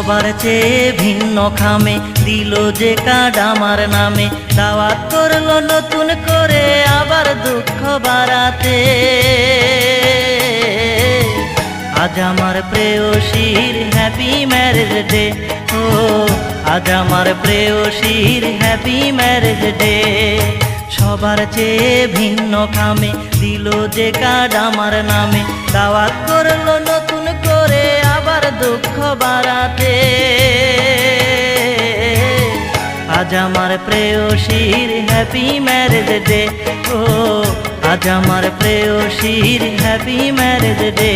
সবার চেয়ে ভিন্ন খামে দিল যে কার্ড আমার নামে, দাওয়াত করলো নতুন করে আবার দুঃখ বাড়াতে। আজ আমার প্রেয়সীর হ্যাপি ম্যারেজ ডে, ও আজ আমার প্রেয়সীর হ্যাপি ম্যারেজ ডে। সবার চেয়ে ভিন্ন খামে দিল যে কার্ড আমার নামে, দাওয়াত করলো নতুন করে আবার দুঃখ বাড়াতে। আজ আমার প্রেয়সীর হ্যাপি ম্যারেজ ডে, ও আজ আমার প্রেয়সীর হ্যাপি ম্যারেজ ডে।